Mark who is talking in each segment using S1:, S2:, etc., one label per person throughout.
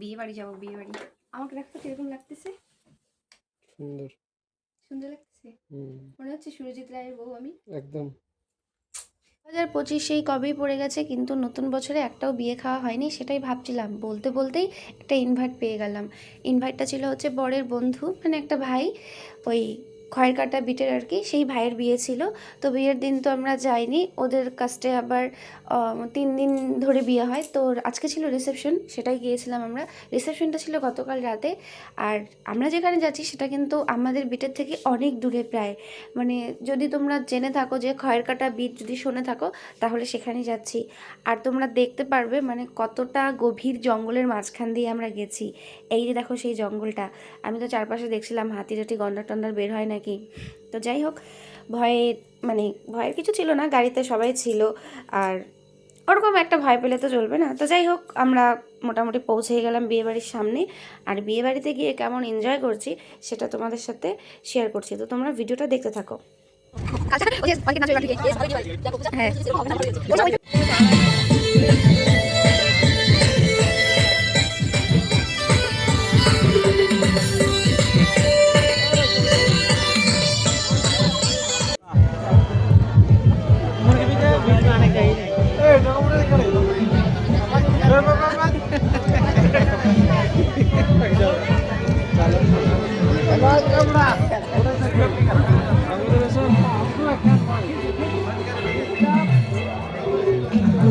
S1: বিয়ে বাড়ি যাবো, বিয়ে বাড়ি। আমাকে দেখো কিরকম লাগতেছে,
S2: সুন্দর
S1: সুন্দর লাগতেছে। মনে হচ্ছে সুরজিৎ রায়ের বউ আমি
S2: একদম।
S1: 2025 সেই কবেই পড়ে গেছে, কিন্তু নতুন বছরে একটাও বিয়ে খাওয়া হয়নি। সেটাই ভাবছিলাম, বলতে বলতেই একটা ইনভাইট পেয়ে গেলাম। ইনভাইটটা ছিল হচ্ছে বরের বন্ধু, মানে একটা ভাই, ওই খয়ের কাটা বিটের আর কি, সেই ভাইয়ের বিয়ে ছিল। তো বিয়ের দিন তো আমরা যাইনি, ওদের কাস্টে আবার 3 দিন ধরে বিয়ে হয়। তো আজকে ছিল রিসেপশন, সেটাই গিয়েছিলাম আমরা। রিসেপশনটা ছিল গতকাল রাতে। আর আমরা যেখানে যাচ্ছি সেটা কিন্তু আমাদের বিটের থেকে অনেক দূরে প্রায়, মানে যদি তোমরা জেনে থাকো যে খয়ের কাটা বিট যদি শুনে থাকো, তাহলে সেখানেই যাচ্ছি। আর তোমরা দেখতে পারবে মানে কতটা গভীর জঙ্গলের মাঝখান দিয়ে আমরা গেছি। এই যে দেখো সেই জঙ্গলটা, আমি তো চারপাশে দেখছিলাম হাতি টাতি গন্ডার টন্ডার বের হয় নাকি। তো যাই হোক, ভয়ে মানে ভয়ের কিছু ছিল না, গাড়িতে সবাই ছিল। আর ওরকম একটা ভয় পেলে তো চলবে না। তো যাই হোক, আমরা মোটামুটি পৌঁছেই গেলাম বিয়েবাড়ির সামনে। আর বিয়েবাড়িতে গিয়ে কেমন এনজয় করছি সেটা তোমাদের সাথে শেয়ার করছি, তো তোমরা ভিডিওটা দেখতে থাকো। হ্যাঁ,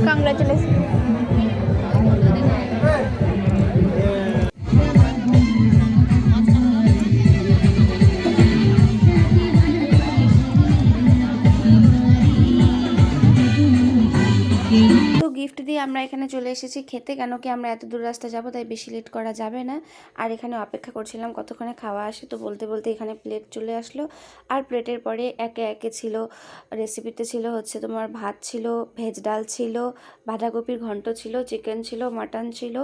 S1: কংগ্রাচুলেশন। তো গিফট দিয়ে আমরা এখানে চলে এসেছি খেতে, কেন কি আমরা এত দূর রাস্তা যাবো, তাই বেশি লেট করা যাবে না। আর এখানে অপেক্ষা করছিলাম কতক্ষণে খাওয়া আসে, তো বলতে বলতে এখানে প্লেট চলে আসলো। আর প্লেটের পরে একে একে ছিল রেসিপিতে ছিল হচ্ছে তোমার ভাত ছিল, ভেজ ডাল ছিল, বাঁধাকপির ঘন্ট ছিল, চিকেন ছিল, মাটন ছিল,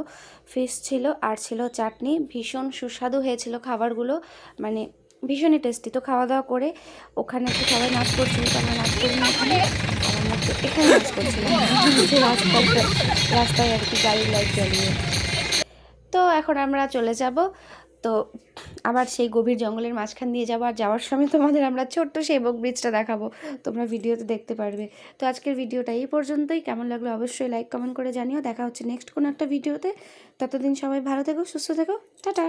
S1: ফিশ ছিল, আর ছিল চাটনি। ভীষণ সুস্বাদু হয়েছিল খাবারগুলো, মানে ভীষণই টেস্টি। তো খাওয়া দাওয়া করে ওখানে তো সবাই নাচ করছিল, তো আমরা নাচ করি না ওখানে, আর আমরা তো এখানে নাচ করছিলাম যে রাস্তায় আর কি, গাড়ির লাইট জ্বালিয়ে। তো এখন আমরা চলে যাব, তো আবার সেই গভীর জঙ্গলের মাঝখান দিয়ে যাবো। আর যাওয়ার সময় তোমাদের আমরা ছোট্ট সেই বক ব্রিজটা দেখাবো, তোমরা ভিডিওতে দেখতে পারবে। তো আজকের ভিডিওটা এই পর্যন্তই। কেমন লাগলো অবশ্যই লাইক কমেন্ট করে জানিও। দেখা হচ্ছে নেক্সট কোনো একটা ভিডিওতে। ততদিন সবাই ভালো থেকো, সুস্থ থেকো, টাটা।